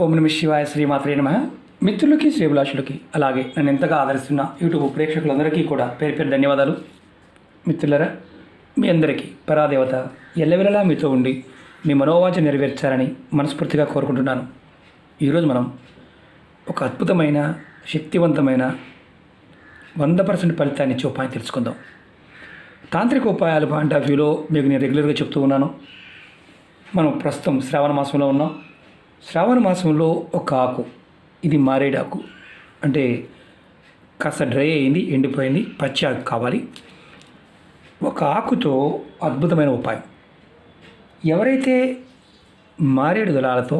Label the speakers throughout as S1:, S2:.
S1: ఓం నమ శివాయ, శ్రీమాత్రే నమ. మిత్రులకి, శ్రీభిలాషులకి, అలాగే నన్ను ఎంతగా ఆదరిస్తున్న యూట్యూబ్ ప్రేక్షకులందరికీ కూడా పేరు పేరు ధన్యవాదాలు. మిత్రులరా, మీ అందరికీ పరాదేవత ఎల్లవెల్లలా మీతో ఉండి మీ మనోవాంఛ నెరవేర్చాలని మనస్ఫూర్తిగా కోరుకుంటున్నాను. ఈరోజు మనం ఒక అద్భుతమైన, శక్తివంతమైన 100% ఫలితాన్ని ఇచ్చే ఉపాయం తెలుసుకుందాం. తాంత్రిక ఉపాయాలు పాయింట్ ఆఫ్ వ్యూలో మీకు నేను రెగ్యులర్గా చెప్తూ ఉన్నాను. మనం ప్రస్తుతం శ్రావణ మాసంలో ఉన్నాం. శ్రావణ మాసంలో ఒక ఆకు, ఇది మారేడు ఆకు, అంటే కాస్త డ్రై అయింది, ఎండిపోయింది, పచ్చి ఆకు కావాలి. ఒక ఆకుతో అద్భుతమైన ఉపాయం. ఎవరైతే మారేడు దళాలతో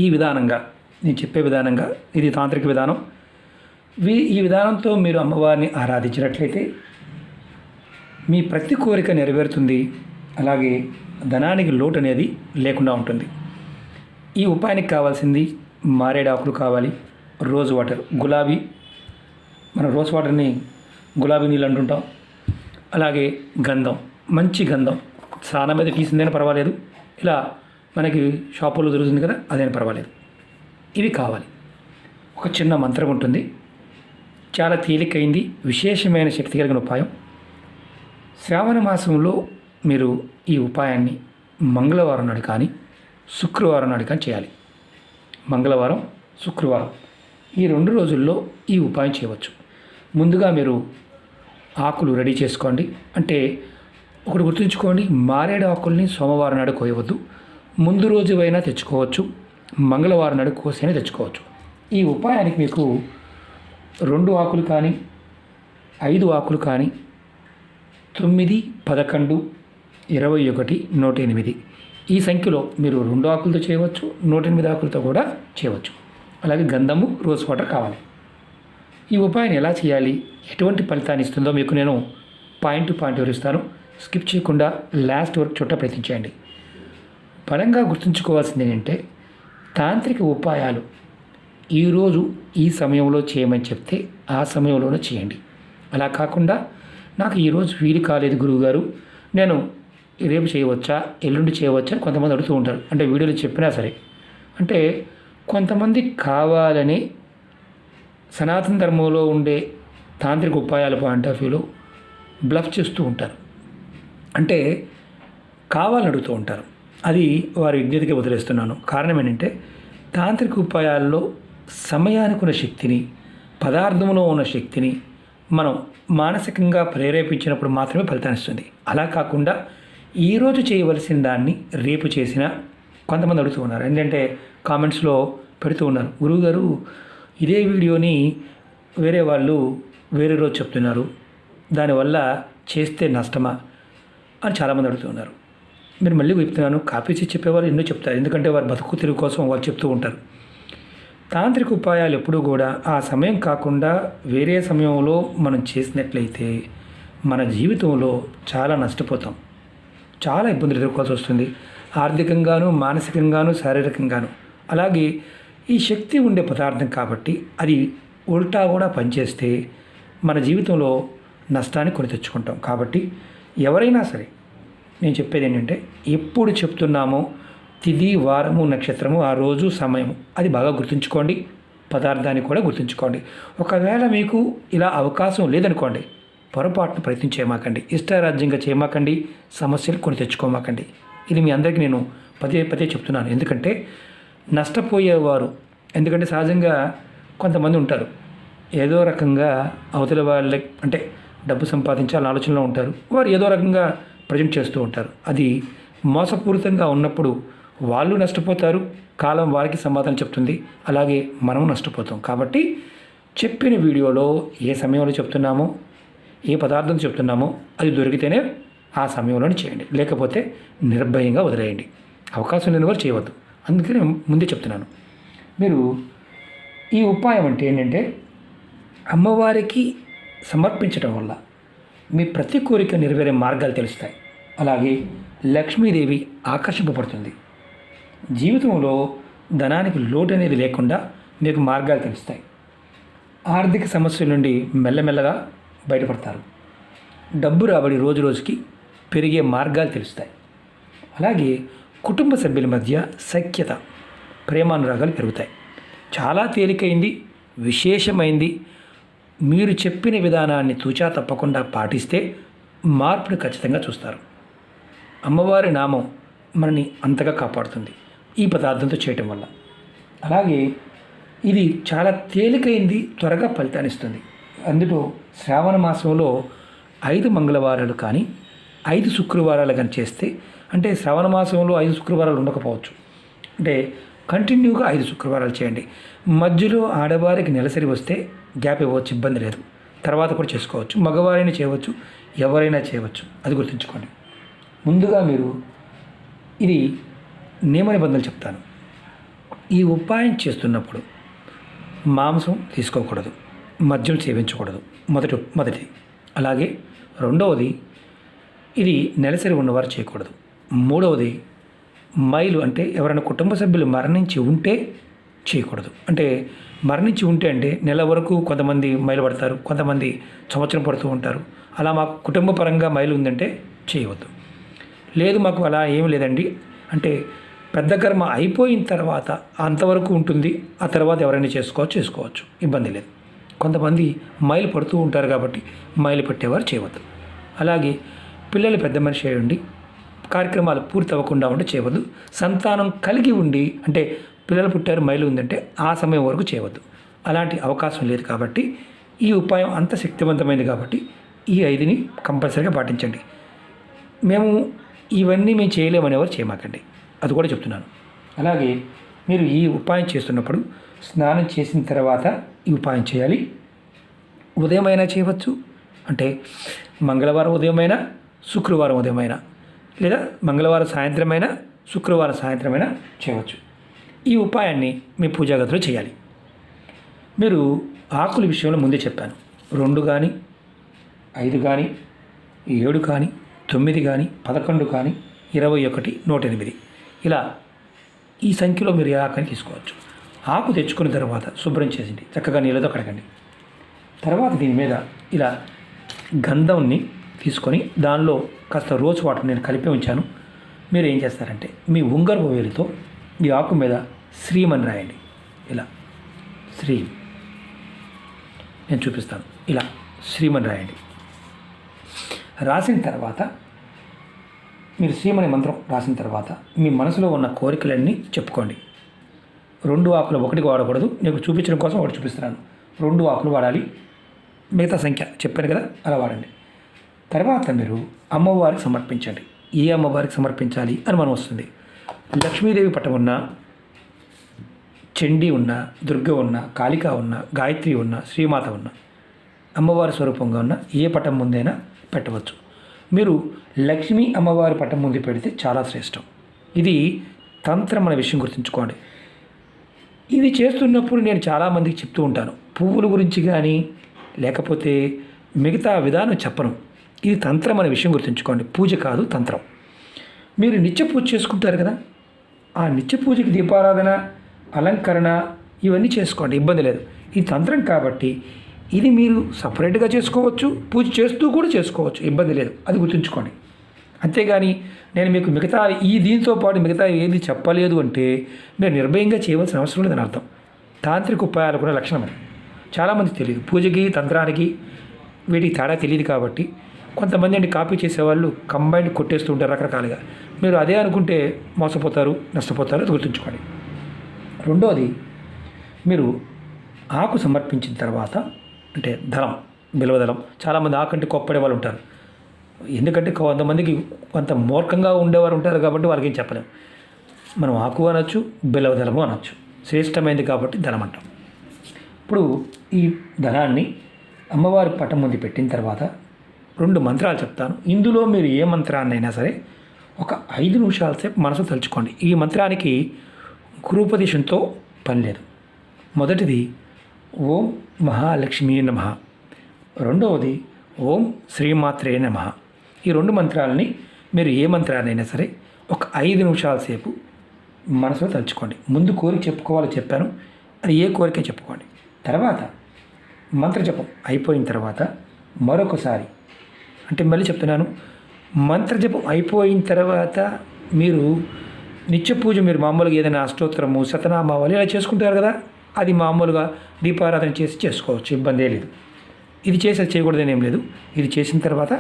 S1: ఈ విధానంగా, నేను చెప్పే విధానంగా, ఇది తాంత్రిక విధానం, ఈ విధానంతో మీరు అమ్మవారిని ఆరాధించినట్లయితే మీ ప్రతి కోరిక నెరవేరుతుంది. అలాగే ధనానికి లోటు అనేది లేకుండా ఉంటుంది. ఈ ఉపాయానికి కావాల్సింది మారేడు ఆకులు కావాలి, రోజ్ వాటర్, గులాబీ, మన రోజ్ వాటర్ని గులాబీ నీళ్ళు అంటుంటాం. అలాగే గంధం, మంచి గంధం, స్నానం మీద తీసిందైనా పర్వాలేదు, ఇలా మనకి షాపుల్లో దొరుకుతుంది కదా, అదైనా పర్వాలేదు. ఇవి కావాలి. ఒక చిన్న మంత్రం ఉంటుంది, చాలా తేలికైంది, విశేషమైన శక్తి కలిగిన ఉపాయం. శ్రావణ మాసంలో మీరు ఈ ఉపాయాన్ని మంగళవారం నాడు కానీ శుక్రవారం నాడు కానీ చేయాలి. మంగళవారం, శుక్రవారం ఈ 2 రోజుల్లో ఈ ఉపాయం చేయవచ్చు. ముందుగా మీరు ఆకులు రెడీ చేసుకోండి. అంటే ఒకటి గుర్తుంచుకోండి, మారేడు ఆకుల్ని సోమవారం నాడు కోయవద్దు. ముందు రోజు అయినా తెచ్చుకోవచ్చు, మంగళవారం నాడు కోసైనా తెచ్చుకోవచ్చు. ఈ ఉపాయానికి మీకు 2 ఆకులు కానీ 5 ఆకులు కానీ 9, 11, 21, 108 ఈ సంఖ్యలో మీరు 2 ఆకులతో చేయవచ్చు, 108 ఆకులతో కూడా చేయవచ్చు. అలాగే గంధము, రోజ్ వాటర్ కావాలి. ఈ ఉపాయాన్ని ఎలా చేయాలి, ఎటువంటి ఫలితాన్ని ఇస్తుందో మీకు నేను పాయింట్ టు పాయింట్ వివరిస్తాను. స్కిప్ చేయకుండా లాస్ట్ వరకు చూడ ప్రయత్నించండి. బలంగా గుర్తుంచుకోవాల్సింది ఏంటంటే, తాంత్రిక ఉపాయాలు ఈరోజు ఈ సమయంలో చేయమని చెప్తే ఆ సమయంలోనే చేయండి. అలా కాకుండా నాకు ఈరోజు వీలు కాలేదు గురువుగారు, నేను రేపు చేయవచ్చా, ఎల్లుండి చేయవచ్చా అని కొంతమంది అడుగుతూ ఉంటారు. అంటే వీడియోలో చెప్పినా సరే, అంటే కొంతమంది కావాలని సనాతన ధర్మంలో ఉండే తాంత్రిక ఉపాయాల పాయింట్ ఆఫ్ వ్యూలో బ్లఫ్ చేస్తూ ఉంటారు. అంటే కావాలని అడుగుతూ ఉంటారు. అది వారి విజ్ఞతకి వదిలేస్తున్నాను. కారణం ఏంటంటే, తాంత్రిక ఉపాయాల్లో సమయానికి ఉన్న శక్తిని, పదార్థంలో ఉన్న శక్తిని మనం మానసికంగా ప్రేరేపించినప్పుడు మాత్రమే ఫలితాన్ని ఇస్తుంది. అలా కాకుండా ఈరోజు చేయవలసిన దాన్ని రేపు చేసినా కొంతమంది అడుగుతూ ఉన్నారు. ఏంటంటే కామెంట్స్లో పెడుతూ ఉన్నారు, గురువుగారు ఇదే వీడియోని వేరే వాళ్ళు వేరే రోజు చెప్తున్నారు, దానివల్ల చేస్తే నష్టమా అని చాలామంది అడుగుతూ ఉన్నారు. మీరు మళ్ళీ చెప్తున్నాను, కాపీసి చెప్పేవాళ్ళు ఎన్నో చెప్తారు, ఎందుకంటే వారు బతుకు తిరుగు కోసం వాళ్ళు చెప్తూ ఉంటారు. తాంత్రిక ఉపాయాలు ఎప్పుడూ కూడా ఆ సమయం కాకుండా వేరే సమయంలో మనం చేసినట్లయితే మన జీవితంలో చాలా నష్టపోతాం, చాలా ఇబ్బందులు ఎదుర్కోవాల్సి వస్తుంది, ఆర్థికంగాను, మానసికంగాను, శారీరకంగాను. అలాగే ఈ శక్తి ఉండే పదార్థం కాబట్టి అది ఉల్టా కూడా పనిచేస్తే మన జీవితంలో నష్టాన్ని కొని తెచ్చుకుంటాం. కాబట్టి ఎవరైనా సరే, నేను చెప్పేది ఏంటంటే, ఎప్పుడు చెప్తున్నామో తిథి, వారము, నక్షత్రము, ఆ రోజు, సమయము అది బాగా గుర్తుంచుకోండి. పదార్థాన్ని కూడా గుర్తుంచుకోండి. ఒకవేళ మీకు ఇలా అవకాశం లేదనుకోండి, పొరపాటును ప్రయత్నం చేయమాకండి, ఇష్టారాజ్యంగా చేయమాకండి, సమస్యలు కొని తెచ్చుకోమాకండి. ఇది మీ అందరికీ నేను పదే పదే చెప్తున్నాను. ఎందుకంటే నష్టపోయేవారు, ఎందుకంటే సహజంగా కొంతమంది ఉంటారు, ఏదో రకంగా అవతల వాళ్ళ అంటే డబ్బు సంపాదించాలని ఆలోచనలో ఉంటారు. వారు ఏదో రకంగా ప్రజెంట్ చేస్తూ ఉంటారు. అది మోసపూరితంగా ఉన్నప్పుడు వాళ్ళు నష్టపోతారు, కాలం వారికి సమాధానం చెప్తుంది, అలాగే మనము నష్టపోతాం. కాబట్టి చెప్పిన వీడియోలో ఏ సమయంలో చెప్తున్నామో, ఏ పదార్థం చెప్తున్నామో అది దొరికితేనే ఆ సమయంలోనే చేయండి, లేకపోతే నిర్భయంగా వదిలేయండి. అవకాశం లేని వారు చేయవద్దు. అందుకని ముందే చెప్తున్నాను. మీరు ఈ ఉపాయం అంటే ఏంటంటే, అమ్మవారికి సమర్పించడం వల్ల మీ ప్రతి కోరిక నెరవేరే మార్గాలు తెలుస్తాయి. అలాగే లక్ష్మీదేవి ఆకర్షింపబడుతుంది. జీవితంలో ధనానికి లోటు అనేది లేకుండా మీకు మార్గాలు తెలుస్తాయి. ఆర్థిక సమస్యల నుండి మెల్లమెల్లగా బయటపడతారు. డబ్బు రాబడి రోజు రోజుకి పెరిగే మార్గాలు తెలుస్తాయి. అలాగే కుటుంబ సభ్యుల మధ్య సఖ్యత, ప్రేమానురాగాలు పెరుగుతాయి. చాలా తేలికైంది, విశేషమైంది. మీరు చెప్పిన విధానాన్ని తూచా తప్పకుండా పాటిస్తే మార్పును ఖచ్చితంగా చూస్తారు. అమ్మవారి నామం మనని అంతగా కాపాడుతుంది ఈ పదార్థంతో చేయటం వల్ల. అలాగే ఇది చాలా తేలికైంది, త్వరగా ఫలితాన్ని ఇస్తుంది. అందులో శ్రావణ మాసంలో 5 మంగళవారాలు కానీ 5 శుక్రవారాలు కానీ చేస్తే, అంటే శ్రావణ మాసంలో 5 శుక్రవారాలు ఉండకపోవచ్చు, అంటే కంటిన్యూగా 5 శుక్రవారాలు చేయండి. మధ్యలో ఆడవారికి నెలసరి వస్తే గ్యాప్ ఇవ్వచ్చు, ఇబ్బంది లేదు, తర్వాత కూడా చేసుకోవచ్చు. మగవారైనా చేయవచ్చు, ఎవరైనా చేయవచ్చు, అది గుర్తుంచుకోండి. ముందుగా మీరు ఇది నియమ నిబంధనలు చెప్తాను. ఈ ఉపాయం చేస్తున్నప్పుడు మాంసం తీసుకోకూడదు, మద్యం సేవించకూడదు, మొదటిది. అలాగే రెండవది, ఇది నెలసరి ఉన్నవారు చేయకూడదు. మూడవది, మైలు అంటే ఎవరైనా కుటుంబ సభ్యులు మరణించి ఉంటే చేయకూడదు. అంటే మరణించి ఉంటే అంటే నెల వరకు కొంతమంది మైలు పడతారు, కొంతమంది సంవత్సరం పడుతూ ఉంటారు. అలా మాకు కుటుంబ పరంగా మైలు ఉందంటే చేయవద్దు. లేదు మాకు అలా ఏమి లేదండి అంటే పెద్ద కర్మ అయిపోయిన తర్వాత అంతవరకు ఉంటుంది, ఆ తర్వాత ఎవరైనా చేసుకోవచ్చు, ఇబ్బంది లేదు. కొంతమంది మైలు పడుతూ ఉంటారు కాబట్టి మైలు పట్టేవారు చేయవద్దు. అలాగే పిల్లలు పెద్ద మనిషి అయ్యండి, కార్యక్రమాలు పూర్తి అవ్వకుండా ఉంటే చేయవద్దు. సంతానం కలిగి ఉండి అంటే పిల్లలు పుట్టారు మైలు ఉందంటే ఆ సమయం వరకు చేయవద్దు. అలాంటి అవకాశం లేదు కాబట్టి ఈ ఉపాయం అంత శక్తివంతమైనది కాబట్టి ఈ 5ని కంపల్సరీగా పాటించండి. ఇవన్నీ మేము చేయలేమని ఎవరు చేయమాకండి, అది కూడా చెప్తున్నాను. అలాగే మీరు ఈ ఉపాయం చేస్తున్నప్పుడు స్నానం చేసిన తర్వాత ఈ ఉపాయం చేయాలి. ఉదయమైనా చేయవచ్చు, అంటే మంగళవారం ఉదయమైనా, శుక్రవారం ఉదయమైనా, లేదా మంగళవారం సాయంత్రమైనా, శుక్రవారం సాయంత్రమైనా చేయవచ్చు. ఈ ఉపాయాన్ని మీ పూజా గదిలో చేయాలి. మీరు ఆకుల విషయంలో ముందే చెప్పాను. 2 కానీ 5 కానీ 7 కానీ 9 కానీ 11 కానీ 21 108 ఇలా ఈ సంఖ్యలో మీరు ఏ ఆకుని తీసుకోవచ్చు. ఆకు తెచ్చుకున్న తర్వాత శుభ్రం చేసింది చక్కగా నీళ్ళతో కడగండి. తర్వాత దీని మీద ఇలా గంధంని తీసుకొని దానిలో కాస్త రోజ్ వాటర్ నేను కలిపి ఉంచాను. మీరు ఏం చేస్తారంటే మీ ఉంగరపు వేలితో ఈ ఆకు మీద శ్రీమని రాయండి. ఇలా శ్రీ నేను చూపిస్తాను. ఇలా శ్రీమని రాయండి. రాసిన తర్వాత మీరు శ్రీమని మంత్రం రాసిన తర్వాత మీ మనసులో ఉన్న కోరికలన్నీ చెప్పుకోండి. 2 ఆకులు ఒకటికి వాడకూడదు, నేను చూపించడం కోసం ఒకటి చూపిస్తున్నాను. 2 ఆకులు వాడాలి, మిగతా సంఖ్య చెప్పాను కదా అలా వాడండి. తర్వాత మీరు అమ్మవారికి సమర్పించండి. ఏ అమ్మవారికి సమర్పించాలి అని మనం వస్తుంది. లక్ష్మీదేవి పటం ఉన్నా, చండీ ఉన్న, దుర్గ ఉన్న, కాళిక ఉన్న, గాయత్రి ఉన్న, శ్రీమాత ఉన్న, అమ్మవారి స్వరూపంగా ఉన్న ఏ పటం ముందైనా పెట్టవచ్చు. మీరు లక్ష్మీ అమ్మవారి పటం ముందు పెడితే చాలా శ్రేష్టం. ఇది తంత్రం అనే విషయం గుర్తుంచుకోండి. ఇది చేస్తున్నప్పుడు నేను చాలామందికి చెప్తూ ఉంటాను, పువ్వుల గురించి కానీ లేకపోతే మిగతా విధానం చెప్పను. ఇది తంత్రం అనే విషయం గుర్తుంచుకోండి. పూజ కాదు, తంత్రం. మీరు నిత్య పూజ చేసుకుంటారు కదా, ఆ నిత్య పూజకి దీపారాధన, అలంకరణ ఇవన్నీ చేసుకోండి, ఇబ్బంది లేదు. ఇది తంత్రం కాబట్టి ఇది మీరు సపరేట్గా చేసుకోవచ్చు, పూజ చేస్తూ కూడా చేసుకోవచ్చు, ఇబ్బంది లేదు, అది గుర్తుంచుకోండి. అంతేగాని నేను మీకు మిగతా దీంతో పాటు మిగతా ఏది చెప్పలేదు అంటే మీరు నిర్భయంగా చేయవలసిన అవసరం లేదని అర్థం. తాంత్రిక ఉపాయాలు కూడా లక్షణం అది చాలామందికి తెలియదు. పూజకి తంత్రానికి వీటికి తేడా తెలియదు కాబట్టి కొంతమంది అండి కాపీ చేసేవాళ్ళు కంబైండ్ కొట్టేస్తూ ఉంటారు రకరకాలుగా. మీరు అదే అనుకుంటే మోసపోతారు, నష్టపోతారు, అది గుర్తుంచుకోండి. రెండోది, మీరు ఆకు సమర్పించిన తర్వాత అంటే దళం, బిల్వదళం, చాలామంది ఆకు అంటే కోప్పడే వాళ్ళు ఉంటారు. ఎందుకంటే కొంతమందికి కొంత మూర్ఖంగా ఉండేవారు ఉంటారు కాబట్టి వాళ్ళకి ఏం చెప్పలేము. మనం ఆకు అనొచ్చు, బిల్వదళము అనొచ్చు, శ్రేష్టమైనది కాబట్టి దళం అంటాం. ఇప్పుడు ఈ దళాన్ని అమ్మవారి పటం ముందు పెట్టిన తర్వాత 2 మంత్రాలు చెప్తాను. ఇందులో మీరు ఏ మంత్రాన్నైనా సరే ఒక 5 నిమిషాల సేపు మనసు తలుచుకోండి. ఈ మంత్రానికి గురూపదేశంతో పని లేదు. మొదటిది ఓం మహాలక్ష్మీ నమః, రెండవది ఓం శ్రీమాత్రే నమః. ఈ 2 మంత్రాలని మీరు ఏ మంత్రాన్నైనా సరే ఒక 5 నిమిషాల సేపు మనసులో తలుచుకోండి. ముందు కోరిక చెప్పుకోవాలో చెప్పాను, అది ఏ కోరిక చెప్పుకోండి. తర్వాత మంత్రజపం అయిపోయిన తర్వాత మరొకసారి, అంటే మళ్ళీ చెప్తున్నాను, మంత్రజపం అయిపోయిన తర్వాత మీరు నిత్య పూజ మీరు మామూలుగా ఏదైనా అష్టోత్తరము శతనామావళి ఇలా చేసుకుంటారు కదా, అది మామూలుగా దీపారాధన చేసి చేసుకోవచ్చు, ఇబ్బంది లేదు. ఇది చేసి చేయకూడదని ఏం లేదు. ఇది చేసిన తర్వాత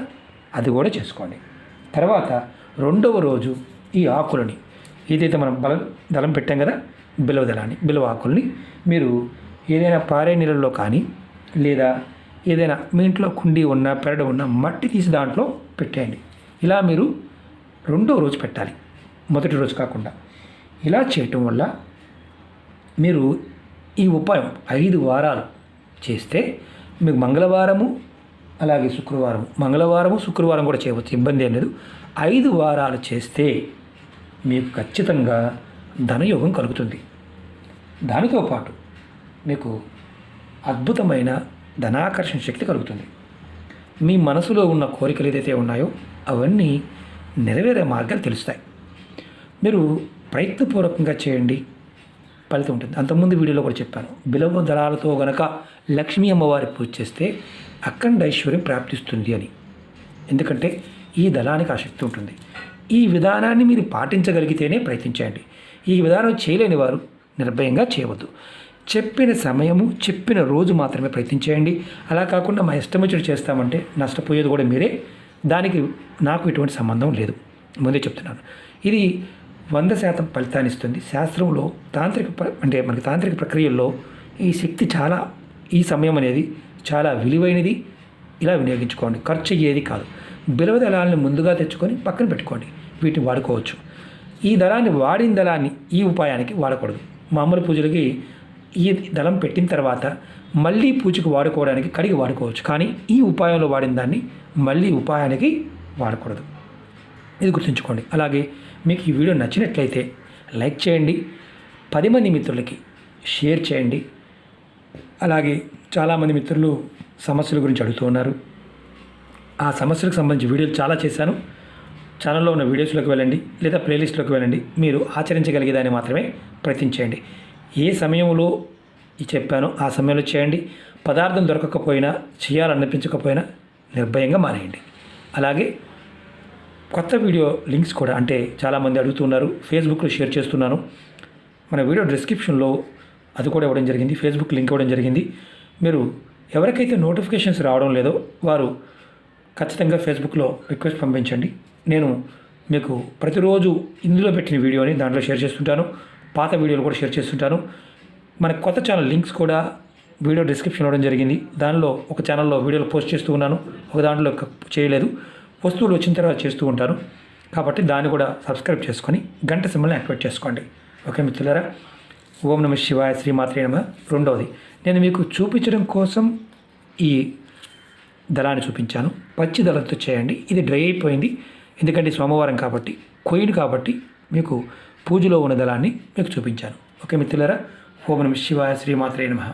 S1: అది కూడా చేసుకోండి. తర్వాత రెండవ రోజు ఈ ఆకులని ఏదైతే మనం దళం పెట్టాం కదా, బిల్వ ఆకుల్ని మీరు ఏదైనా పారే నీళ్ళల్లో కానీ లేదా ఏదైనా మీ ఇంట్లో కుండీ ఉన్న పెరడు ఉన్న మట్టి తీసి దాంట్లో పెట్టేయండి. ఇలా మీరు రెండో రోజు పెట్టాలి, మొదటి రోజు కాకుండా. ఇలా చేయటం వల్ల మీరు ఈ ఉపాయం 5 వారాలు చేస్తే మీకు మంగళవారము అలాగే మంగళవారము శుక్రవారం కూడా చేయవచ్చు, ఇబ్బంది ఏం లేదు. 5 వారాలు చేస్తే మీకు ఖచ్చితంగా ధనయోగం కలుగుతుంది. దానితో పాటు మీకు అద్భుతమైన ధనాకర్షణ శక్తి కలుగుతుంది. మీ మనసులో ఉన్న కోరికలు ఏదైతే ఉన్నాయో అవన్నీ నెరవేరే మార్గాలు తెలుస్తాయి. మీరు ప్రయత్నపూర్వకంగా చేయండి, ఫలితం ఉంటుంది. అంతకుముందు వీడియోలో కూడా చెప్పాను, బిలవ దళాలతో గనక లక్ష్మీ అమ్మవారి పూజ చేస్తే అఖండ ఐశ్వర్యం ప్రాప్తిస్తుంది అని. ఎందుకంటే ఈ దళానికి ఆ శక్తి ఉంటుంది. ఈ విధానాన్ని మీరు పాటించగలిగితేనే ప్రయత్నించండి. ఈ విధానం చేయలేని వారు నిర్భయంగా చేయవద్దు. చెప్పిన సమయము చెప్పిన రోజు మాత్రమే ప్రయత్నించేయండి. అలా కాకుండా మా ఇష్టం వచ్చినట్టు చేస్తామంటే నష్టపోయేది కూడా మీరే. దానికి నాకు ఎటువంటి సంబంధం లేదు, ముందే చెప్తున్నాను. ఇది 100% ఫలితాన్ని ఇస్తుంది. శాస్త్రంలో మనకి తాంత్రిక ప్రక్రియల్లో ఈ శక్తి చాలా, ఈ సమయం అనేది చాలా విలువైనది. ఇలా వినియోగించుకోండి, ఖర్చు అయ్యేది కాదు. బిలవ దళాలను ముందుగా తెచ్చుకొని పక్కన పెట్టుకోండి, వీటిని వాడుకోవచ్చు. ఈ దళాన్ని వాడిన దళాన్ని ఈ ఉపాయానికి వాడకూడదు. మామూలు పూజలకి ఈ దళం పెట్టిన తర్వాత మళ్ళీ పూజకు వాడుకోవడానికి కడిగి వాడుకోవచ్చు, కానీ ఈ ఉపాయంలో వాడిన దాన్ని మళ్ళీ ఉపాయానికి వాడకూడదు. ఇది గుర్తుంచుకోండి. అలాగే మీకు ఈ వీడియో నచ్చినట్లయితే లైక్ చేయండి, 10 మంది మిత్రులకి షేర్ చేయండి. అలాగే చాలామంది మిత్రులు సమస్యల గురించి అడుగుతూ ఉన్నారు. ఆ సమస్యలకు సంబంధించి వీడియోలు చాలా చేశాను. ఛానల్లో ఉన్న వీడియోస్లోకి వెళ్ళండి లేదా ప్లేలిస్ట్లోకి వెళ్ళండి. మీరు ఆచరించగలిగేదాన్ని మాత్రమే ప్రయత్నించేయండి. ఏ సమయంలో చెప్పానో ఆ సమయంలో చేయండి. పదార్థం దొరకకపోయినా, చేయాలనిపించకపోయినా నిర్భయంగా మానేయండి. అలాగే కొత్త వీడియో లింక్స్ కూడా, అంటే చాలామంది అడుగుతున్నారు, ఫేస్బుక్లో షేర్ చేస్తున్నాను. మన వీడియో డిస్క్రిప్షన్లో అది కూడా ఇవ్వడం జరిగింది, ఫేస్బుక్ లింక్ ఇవ్వడం జరిగింది. మీరు ఎవరికైతే నోటిఫికేషన్స్ రావడం లేదో వారు ఖచ్చితంగా ఫేస్బుక్లో రిక్వెస్ట్ పంపించండి. నేను మీకు ప్రతిరోజు ఇందులో పెట్టిన వీడియోని దాంట్లో షేర్ చేస్తుంటాను, పాత వీడియోలు కూడా షేర్ చేస్తుంటాను. మన కొత్త ఛానల్ లింక్స్ కూడా వీడియో డిస్క్రిప్షన్ ఇవ్వడం జరిగింది. దానిలో ఒక ఛానల్లో వీడియోలు పోస్ట్ చేస్తూ ఉన్నాను, ఒక దాంట్లో చేయలేదు. వస్తువులు వచ్చిన తర్వాత చేస్తూ ఉంటాను, కాబట్టి దాన్ని కూడా సబ్స్క్రైబ్ చేసుకొని గంట సింబల్ని యాక్టివేట్ చేసుకోండి. ఓకే మిత్రులారా, ఓం నమః శివాయ, శ్రీమాత్రే నమః. రెండవది, నేను మీకు చూపించడం కోసం ఈ దళాన్ని చూపించాను. పచ్చి దళంతో చేయండి. ఇది డ్రై అయిపోయింది, ఎందుకంటే సోమవారం కాబట్టి, కొయ్యను కాబట్టి మీకు పూజలో ఉన్న దళాన్ని మీకు చూపించాను. ఓకే మిత్రులారా, ఓం నమః శివాయ, శ్రీమాత్రే నమః.